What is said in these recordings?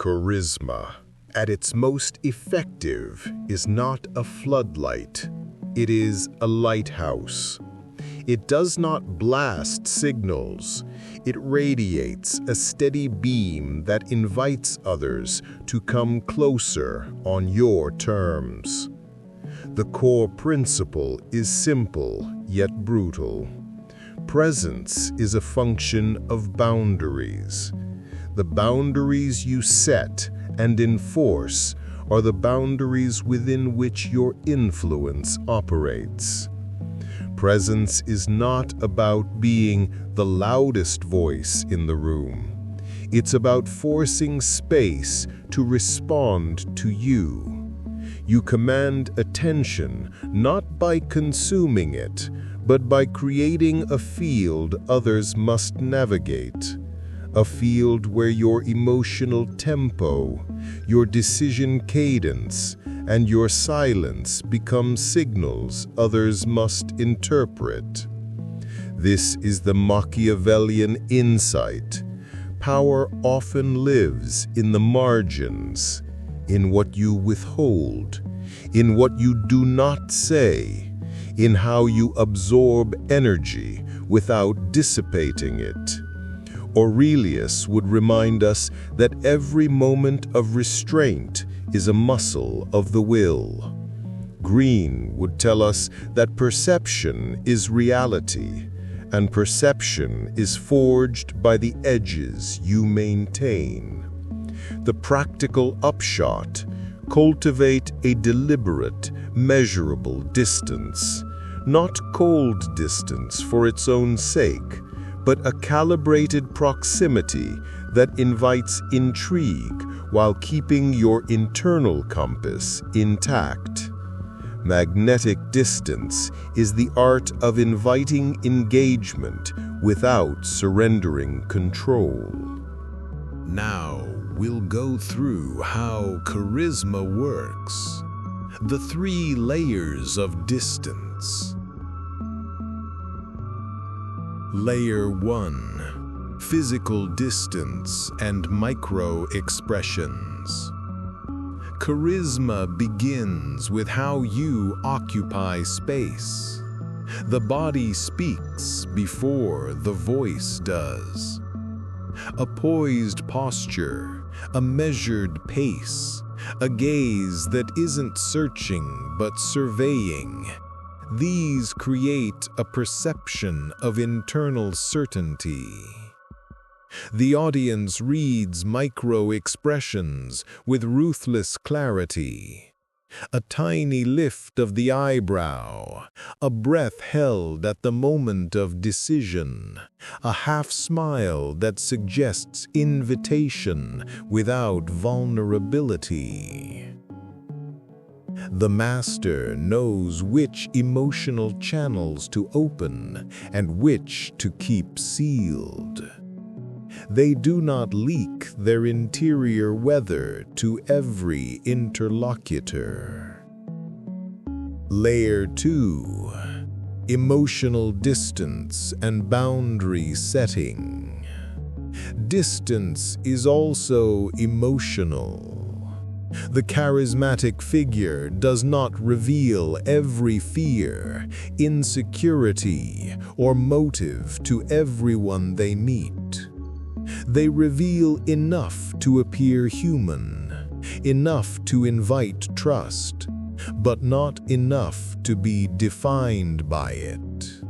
Charisma, at its most effective, is not a floodlight. It is a lighthouse. It does not blast signals. It radiates a steady beam that invites others to come closer on your terms. The core principle is simple yet brutal. Presence is a function of boundaries. The boundaries you set and enforce are the boundaries within which your influence operates. Presence is not about being the loudest voice in the room. It's about forcing space to respond to you. You command attention not by consuming it, but by creating a field others must navigate. A field where your emotional tempo, your decision cadence, and your silence become signals others must interpret. This is the Machiavellian insight. Power often lives in the margins, in what you withhold, in what you do not say, in how you absorb energy without dissipating it. Aurelius would remind us that every moment of restraint is a muscle of the will. Green would tell us that perception is reality, and perception is forged by the edges you maintain. The practical upshot: cultivate a deliberate, measurable distance, not cold distance for its own sake, but a calibrated proximity that invites intrigue while keeping your internal compass intact. Magnetic distance is the art of inviting engagement without surrendering control. Now we'll go through how charisma works. The 3 layers of distance. Layer 1. Physical distance and micro-expressions. Charisma begins with how you occupy space. The body speaks before the voice does. A poised posture, a measured pace, a gaze that isn't searching but surveying. These create a perception of internal certainty. The audience reads micro-expressions with ruthless clarity. A tiny lift of the eyebrow, a breath held at the moment of decision, a half-smile that suggests invitation without vulnerability. The master knows which emotional channels to open and which to keep sealed. They do not leak their interior weather to every interlocutor. Layer 2. Emotional distance and boundary setting. Distance is also emotional. The charismatic figure does not reveal every fear, insecurity, or motive to everyone they meet. They reveal enough to appear human, enough to invite trust, but not enough to be defined by it.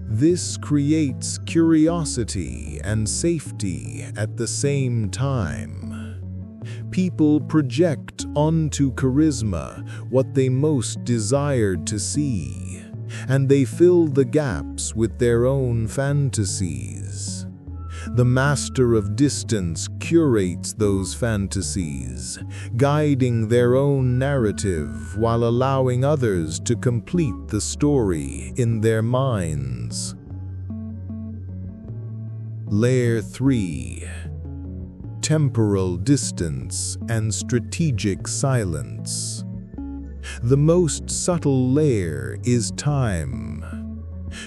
This creates curiosity and safety at the same time. People project onto charisma what they most desired to see, and they fill the gaps with their own fantasies. The master of distance curates those fantasies, guiding their own narrative while allowing others to complete the story in their minds. Layer 3. Temporal distance and strategic silence. The most subtle layer is time.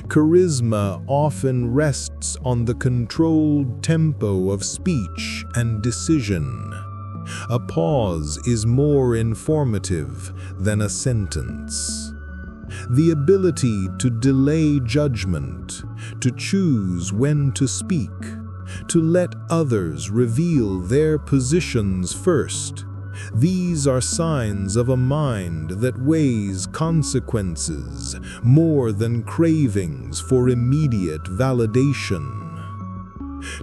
Charisma often rests on the controlled tempo of speech and decision. A pause is more informative than a sentence. The ability to delay judgment, to choose when to speak, to let others reveal their positions first. These are signs of a mind that weighs consequences more than cravings for immediate validation.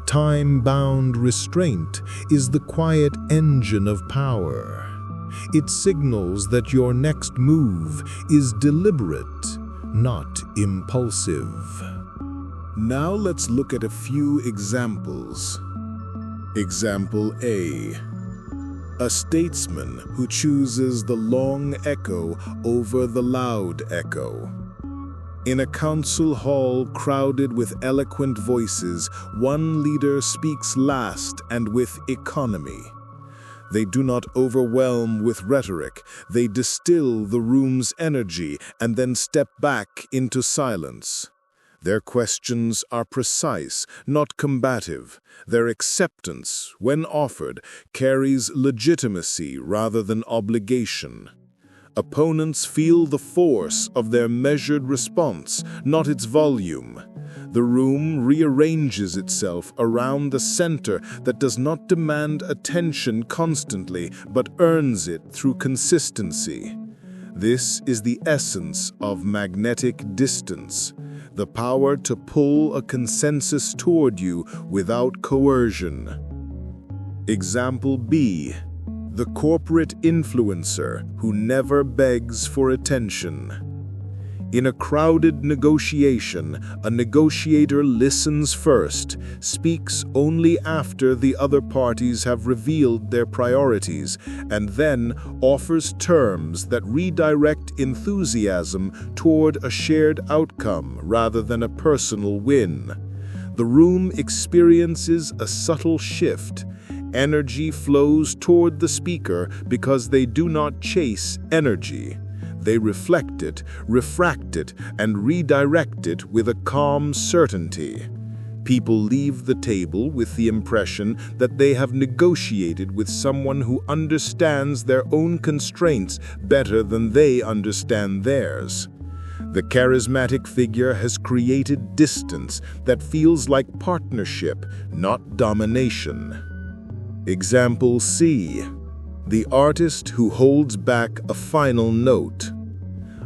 Time-bound restraint is the quiet engine of power. It signals that your next move is deliberate, not impulsive. Now let's look at a few examples. Example A. A statesman who chooses the long echo over the loud echo. In a council hall crowded with eloquent voices, one leader speaks last and with economy. They do not overwhelm with rhetoric. They distill the room's energy and then step back into silence. Their questions are precise, not combative. Their acceptance, when offered, carries legitimacy rather than obligation. Opponents feel the force of their measured response, not its volume. The room rearranges itself around the center that does not demand attention constantly, but earns it through consistency. This is the essence of magnetic distance, the power to pull a consensus toward you without coercion. Example B. The corporate influencer who never begs for attention. In a crowded negotiation, a negotiator listens first, speaks only after the other parties have revealed their priorities, and then offers terms that redirect enthusiasm toward a shared outcome rather than a personal win. The room experiences a subtle shift. Energy flows toward the speaker because they do not chase energy. They reflect it, refract it, and redirect it with a calm certainty. People leave the table with the impression that they have negotiated with someone who understands their own constraints better than they understand theirs. The charismatic figure has created distance that feels like partnership, not domination. Example C. The artist who holds back a final note.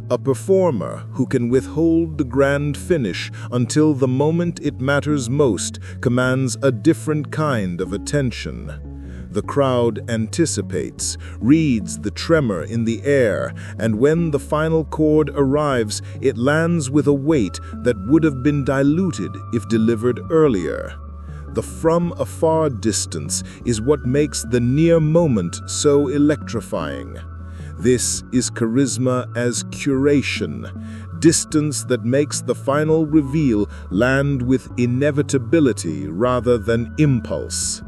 A performer who can withhold the grand finish until the moment it matters most commands a different kind of attention. The crowd anticipates, reads the tremor in the air, and when the final chord arrives, it lands with a weight that would have been diluted if delivered earlier. The from afar distance is what makes the near moment so electrifying. This is charisma as curation, distance that makes the final reveal land with inevitability rather than impulse.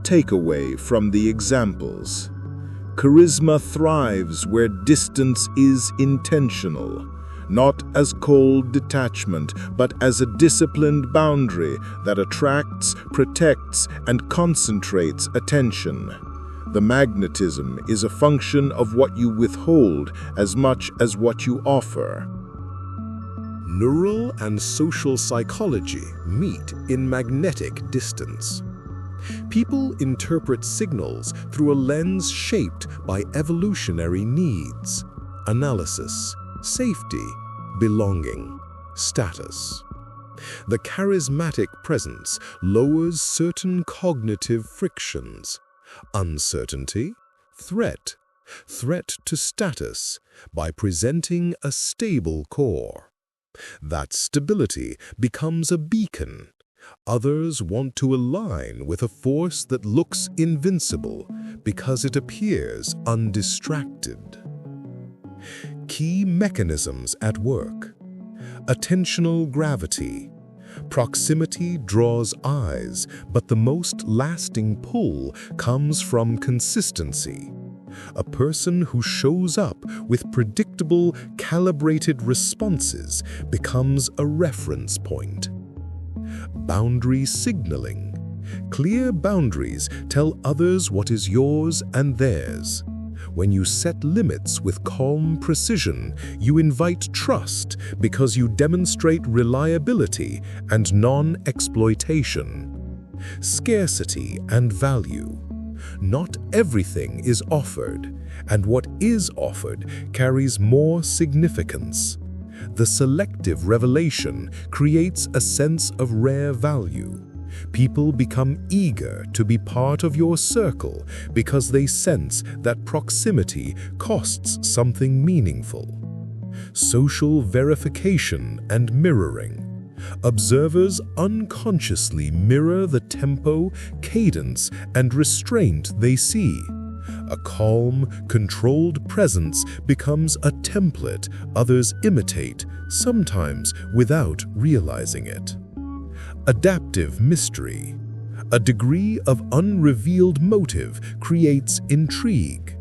Takeaway from the examples. Charisma thrives where distance is intentional, not as cold detachment, but as a disciplined boundary that attracts, protects, and concentrates attention. The magnetism is a function of what you withhold as much as what you offer. Neural and social psychology meet in magnetic distance. People interpret signals through a lens shaped by evolutionary needs: analysis, safety, belonging, status. The charismatic presence lowers certain cognitive frictions: uncertainty, threat to status, by presenting a stable core. That stability becomes a beacon. Others want to align with a force that looks invincible because it appears undistracted. Key mechanisms at work: attentional gravity. Proximity draws eyes, but the most lasting pull comes from consistency. A person who shows up with predictable, calibrated responses becomes a reference point. Boundary signaling. Clear boundaries tell others what is yours and theirs. When you set limits with calm precision, you invite trust because you demonstrate reliability and non-exploitation. Scarcity and value. Not everything is offered, and what is offered carries more significance. The selective revelation creates a sense of rare value. People become eager to be part of your circle because they sense that proximity costs something meaningful. Social verification and mirroring. Observers unconsciously mirror the tempo, cadence, and restraint they see. A calm, controlled presence becomes a template others imitate, sometimes without realizing it. Adaptive mystery. A degree of unrevealed motive creates intrigue.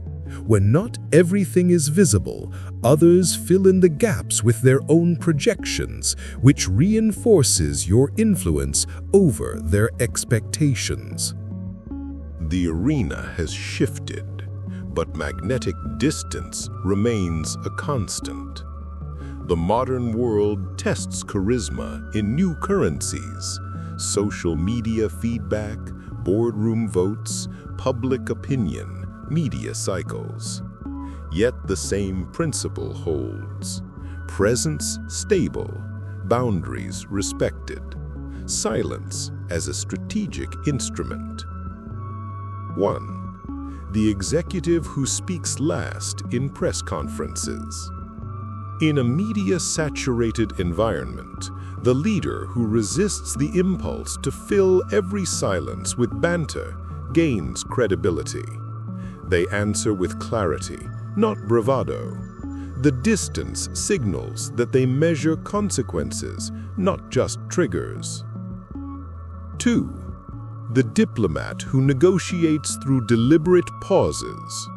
When not everything is visible, others fill in the gaps with their own projections, which reinforces your influence over their expectations. The arena has shifted, but magnetic distance remains a constant. The modern world tests charisma in new currencies: social media feedback, boardroom votes, public opinion, media cycles. Yet the same principle holds: presence stable, boundaries respected, silence as a strategic instrument. 1. The executive who speaks last in press conferences. In a media-saturated environment, the leader who resists the impulse to fill every silence with banter gains credibility. They answer with clarity, not bravado. The distance signals that they measure consequences, not just triggers. 2. The diplomat who negotiates through deliberate pauses.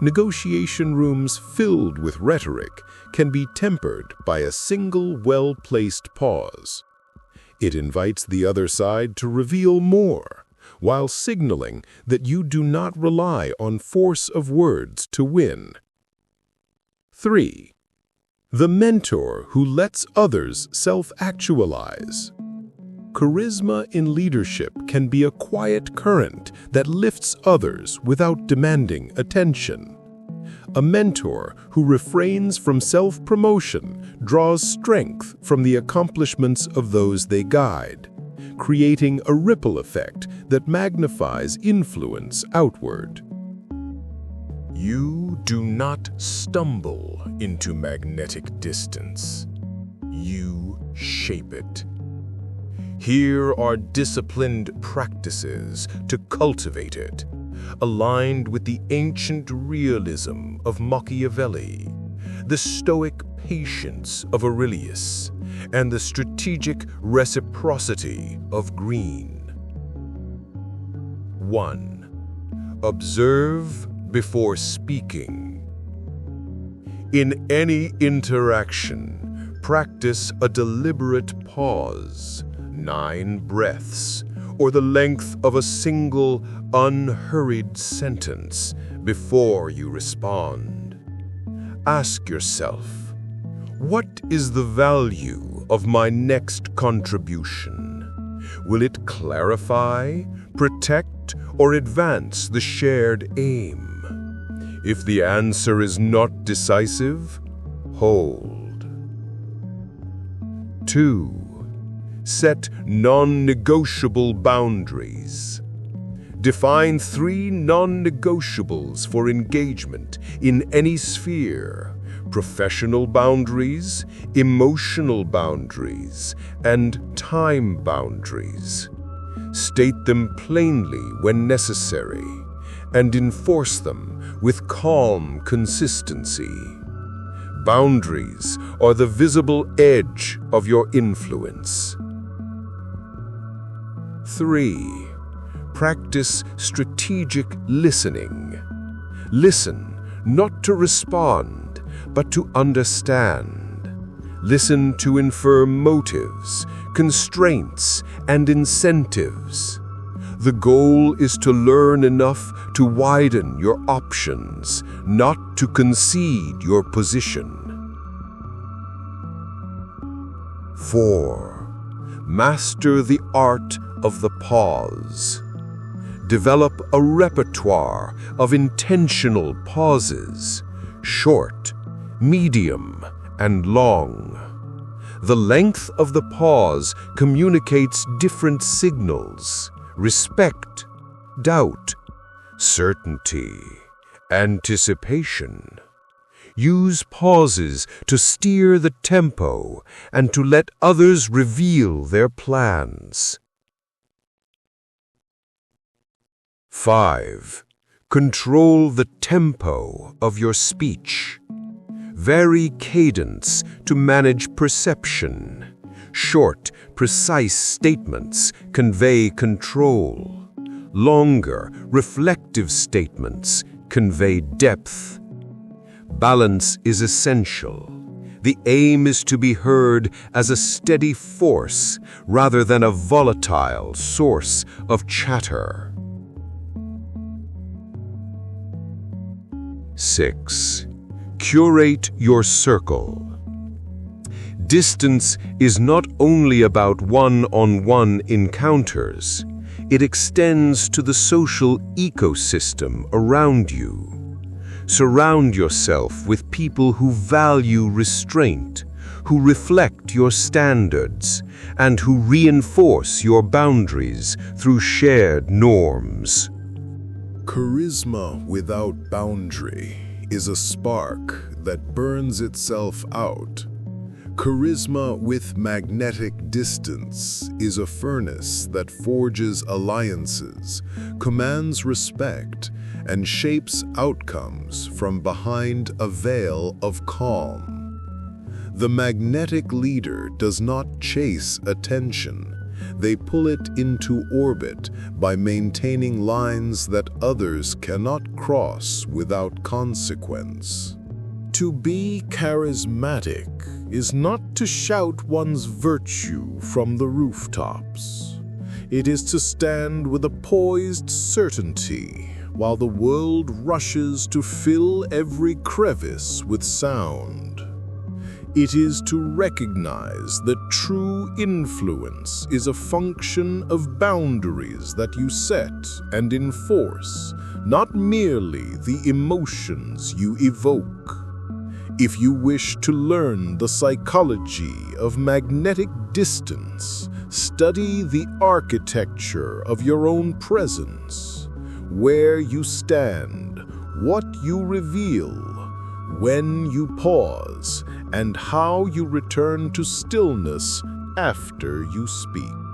Negotiation rooms filled with rhetoric can be tempered by a single well-placed pause. It invites the other side to reveal more, while signaling that you do not rely on force of words to win. 3. The mentor who lets others self-actualize. Charisma in leadership can be a quiet current that lifts others without demanding attention. A mentor who refrains from self-promotion draws strength from the accomplishments of those they guide, creating a ripple effect that magnifies influence outward. You do not stumble into magnetic distance. You shape it. Here are disciplined practices to cultivate it, aligned with the ancient realism of Machiavelli, the stoic patience of Aurelius, and the strategic reciprocity of Green. 1. Observe before speaking. In any interaction, practice a deliberate pause, 9 breaths, or the length of a single, unhurried sentence before you respond. Ask yourself, what is the value of my next contribution? Will it clarify, protect, or advance the shared aim? If the answer is not decisive, hold. 2. Set non-negotiable boundaries. Define 3 non-negotiables for engagement in any sphere: professional boundaries, emotional boundaries, and time boundaries. State them plainly when necessary, and enforce them with calm consistency. Boundaries are the visible edge of your influence. 3. Practice strategic listening. Listen, not to respond, but to understand. Listen to infer motives, constraints, and incentives. The goal is to learn enough to widen your options, not to concede your position. 4. Master the art of the pause. Develop a repertoire of intentional pauses, short, medium, and long. The length of the pause communicates different signals: respect, doubt, certainty, anticipation. Use pauses to steer the tempo and to let others reveal their plans. 5. Control the tempo of your speech. Vary cadence to manage perception. Short, precise statements convey control. Longer, reflective statements convey depth. Balance is essential. The aim is to be heard as a steady force rather than a volatile source of chatter. 6. Curate your circle. Distance is not only about one-on-one encounters. It extends to the social ecosystem around you. Surround yourself with people who value restraint, who reflect your standards, and who reinforce your boundaries through shared norms. Charisma without boundary is a spark that burns itself out. Charisma with magnetic distance is a furnace that forges alliances, commands respect, and shapes outcomes from behind a veil of calm. The magnetic leader does not chase attention. They pull it into orbit by maintaining lines that others cannot cross without consequence. To be charismatic is not to shout one's virtue from the rooftops. It is to stand with a poised certainty while the world rushes to fill every crevice with sound. It is to recognize that true influence is a function of boundaries that you set and enforce, not merely the emotions you evoke. If you wish to learn the psychology of magnetic distance, study the architecture of your own presence, where you stand, what you reveal, when you pause, and how you return to stillness after you speak.